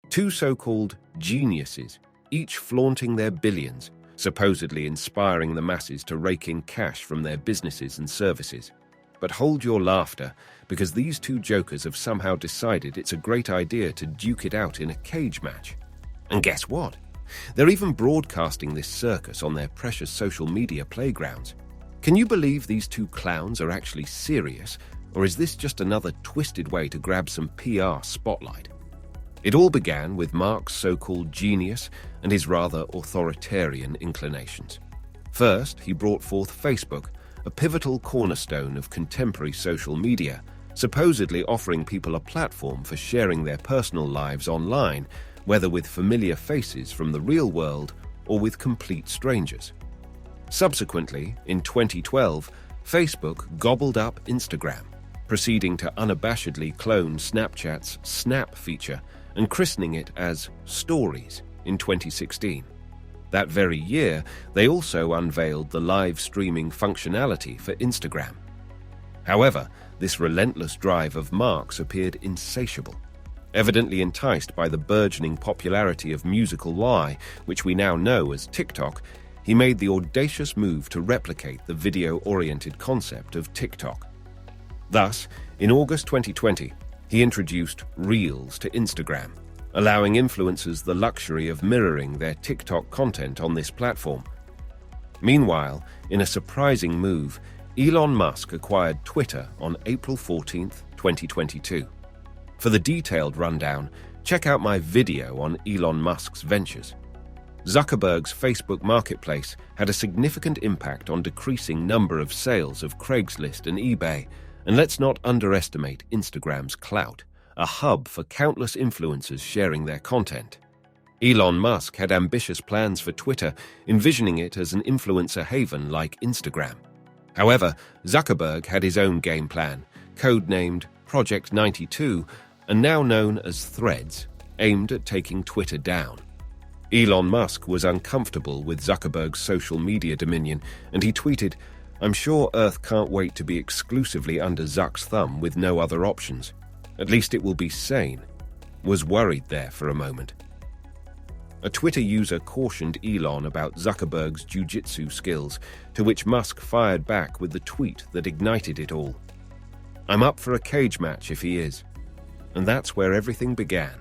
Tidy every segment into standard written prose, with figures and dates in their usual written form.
Two so-called geniuses, each flaunting their billions, supposedly inspiring the masses to rake in cash from their businesses and services. But hold your laughter, because these two jokers have somehow decided it's a great idea to duke it out in a cage match. And guess what? They're even broadcasting this circus on their precious social media playgrounds. Can you believe these two clowns are actually serious, or is this just another twisted way to grab some PR spotlight? It all began with Mark's so-called genius and his rather authoritarian inclinations. First, he brought forth Facebook, a pivotal cornerstone of contemporary social media, supposedly offering people a platform for sharing their personal lives online, whether with familiar faces from the real world or with complete strangers. Subsequently, in 2012, Facebook gobbled up Instagram, proceeding to unabashedly clone Snapchat's Snap feature and christening it as Stories in 2016. That very year, they also unveiled the live streaming functionality for Instagram. However, this relentless drive of Mark's appeared insatiable. Evidently enticed by the burgeoning popularity of Musical Y, which we now know as TikTok, he made the audacious move to replicate the video-oriented concept of TikTok. Thus, in August 2020, he introduced Reels to Instagram, allowing influencers the luxury of mirroring their TikTok content on this platform. Meanwhile, in a surprising move, Elon Musk acquired Twitter on April 14, 2022. For the detailed rundown, check out my video on Elon Musk's ventures. Zuckerberg's Facebook marketplace had a significant impact on decreasing number of sales of Craigslist and eBay, and let's not underestimate Instagram's clout, a hub for countless influencers sharing their content. Elon Musk had ambitious plans for Twitter, envisioning it as an influencer haven like Instagram. However, Zuckerberg had his own game plan, codenamed Project 92, and now known as Threads, aimed at taking Twitter down. Elon Musk was uncomfortable with Zuckerberg's social media dominion, and he tweeted, "I'm sure Earth can't wait to be exclusively under Zuck's thumb with no other options. At least it will be sane." Was worried there for a moment. A Twitter user cautioned Elon about Zuckerberg's jiu-jitsu skills, to which Musk fired back with the tweet that ignited it all. "I'm up for a cage match if he is." And that's where everything began.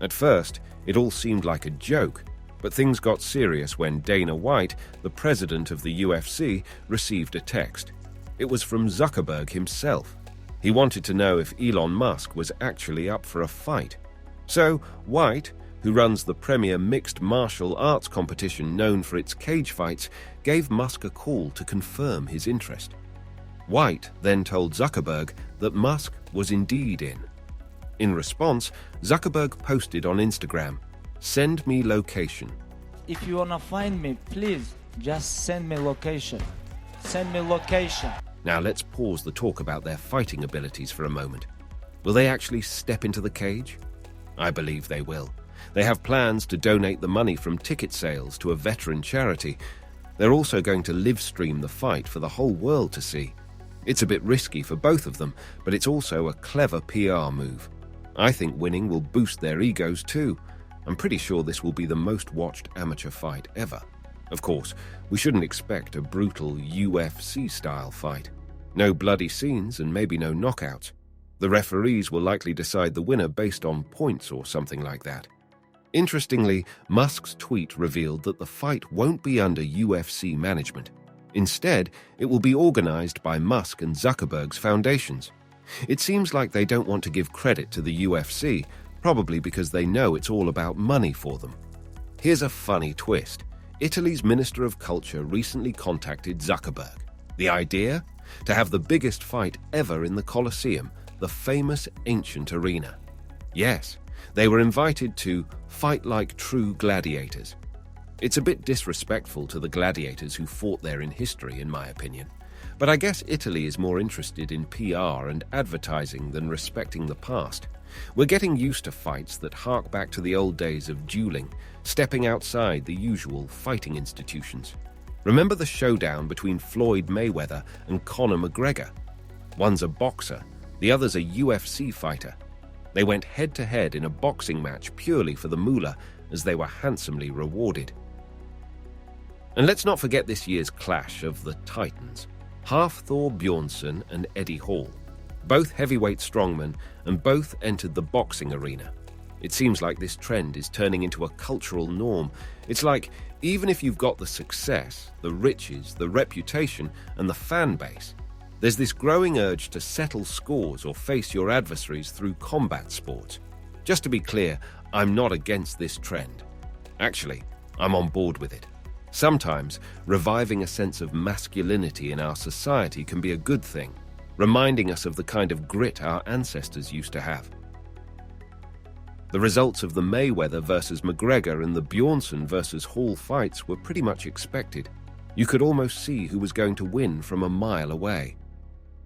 At first, it all seemed like a joke, but things got serious when Dana White, the president of the UFC, received a text. It was from Zuckerberg himself. He wanted to know if Elon Musk was actually up for a fight. So, White, who runs the premier mixed martial arts competition known for its cage fights, gave Musk a call to confirm his interest. White then told Zuckerberg that Musk was indeed in. In response, Zuckerberg posted on Instagram, "Send me location." If you wanna find me, please just send me location. Send me location. Now let's pause the talk about their fighting abilities for a moment. Will they actually step into the cage? I believe they will. They have plans to donate the money from ticket sales to a veteran charity. They're also going to live stream the fight for the whole world to see. It's a bit risky for both of them, but it's also a clever PR move. I think winning will boost their egos too. I'm pretty sure this will be the most watched amateur fight ever. Of course, we shouldn't expect a brutal UFC-style fight. No bloody scenes and maybe no knockouts. The referees will likely decide the winner based on points or something like that. Interestingly, Musk's tweet revealed that the fight won't be under UFC management. Instead, it will be organized by Musk and Zuckerberg's foundations. It seems like they don't want to give credit to the UFC, probably because they know it's all about money for them. Here's a funny twist. Italy's Minister of Culture recently contacted Zuckerberg. The idea? To have the biggest fight ever in the Colosseum, the famous ancient arena. Yes, they were invited to fight like true gladiators. It's a bit disrespectful to the gladiators who fought there in history, in my opinion. But I guess Italy is more interested in PR and advertising than respecting the past. We're getting used to fights that hark back to the old days of dueling, stepping outside the usual fighting institutions. Remember the showdown between Floyd Mayweather and Conor McGregor? One's a boxer, the other's a UFC fighter. They went head-to-head in a boxing match purely for the moolah, as they were handsomely rewarded. And let's not forget this year's clash of the Titans, Hafthor Bjornsson and Eddie Hall. Both heavyweight strongmen, and both entered the boxing arena. It seems like this trend is turning into a cultural norm. It's like, even if you've got the success, the riches, the reputation, and the fan base, there's this growing urge to settle scores or face your adversaries through combat sports. Just to be clear, I'm not against this trend. Actually, I'm on board with it. Sometimes, reviving a sense of masculinity in our society can be a good thing, reminding us of the kind of grit our ancestors used to have. The results of the Mayweather versus McGregor and the Bjornsson versus Hall fights were pretty much expected. You could almost see who was going to win from a mile away.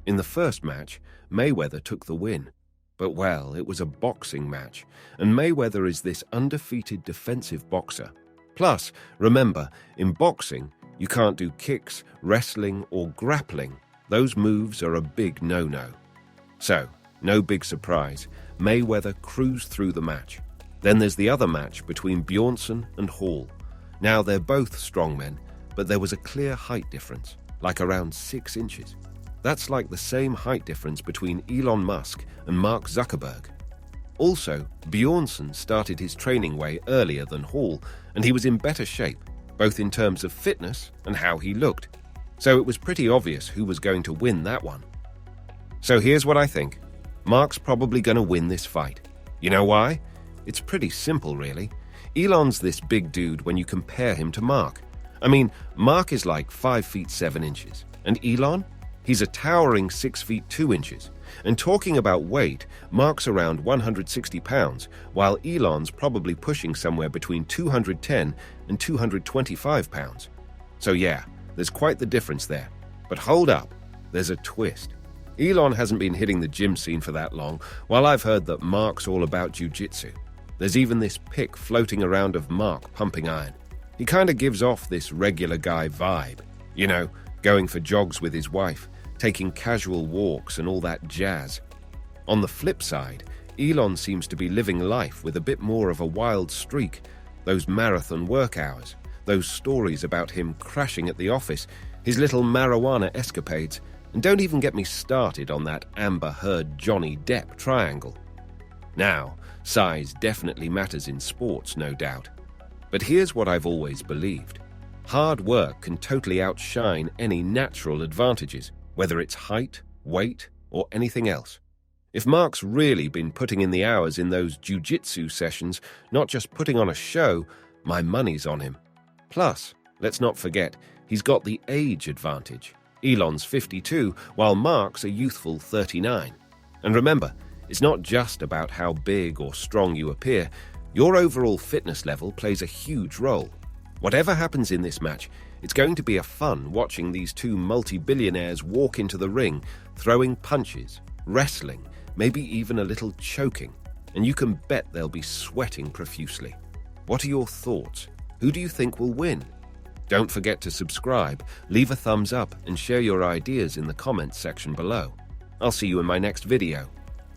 In the first match, Mayweather took the win. But well, it was a boxing match, and Mayweather is this undefeated defensive boxer. Plus, remember, in boxing, you can't do kicks, wrestling, or grappling. Those moves are a big no-no. So, no big surprise, Mayweather cruised through the match. Then there's the other match between Bjornsson and Hall. Now, they're both strongmen, but there was a clear height difference, like around 6 inches. That's like the same height difference between Elon Musk and Mark Zuckerberg. Also, Bjornsson started his training way earlier than Hall, and he was in better shape, both in terms of fitness and how he looked. So it was pretty obvious who was going to win that one. So here's what I think. Mark's probably going to win this fight. You know why? It's pretty simple, really. Elon's this big dude when you compare him to Mark. I mean, Mark is like 5 feet 7 inches. And Elon? He's a towering 6 feet 2 inches. And talking about weight, Mark's around 160 pounds, while Elon's probably pushing somewhere between 210 and 225 pounds. So yeah, there's quite the difference there. But hold up, there's a twist. Elon hasn't been hitting the gym scene for that long, while I've heard that Mark's all about jiu-jitsu. There's even this pic floating around of Mark pumping iron. He kind of gives off this regular guy vibe. You know, going for jogs with his wife, taking casual walks and all that jazz. On the flip side, Elon seems to be living life with a bit more of a wild streak. Those marathon work hours, those stories about him crashing at the office, his little marijuana escapades, and don't even get me started on that Amber Heard-Johnny Depp triangle. Now, size definitely matters in sports, no doubt. But here's what I've always believed. Hard work can totally outshine any natural advantages, whether it's height, weight, or anything else. If Mark's really been putting in the hours in those jiu-jitsu sessions, not just putting on a show, my money's on him. Plus, let's not forget, he's got the age advantage. Elon's 52, while Mark's a youthful 39. And remember, it's not just about how big or strong you appear. Your overall fitness level plays a huge role. Whatever happens in this match, it's going to be a fun watching these two multi-billionaires walk into the ring, throwing punches, wrestling, maybe even a little choking. And you can bet they'll be sweating profusely. What are your thoughts? Who do you think will win? Don't forget to subscribe, leave a thumbs up, and share your ideas in the comments section below. I'll see you in my next video.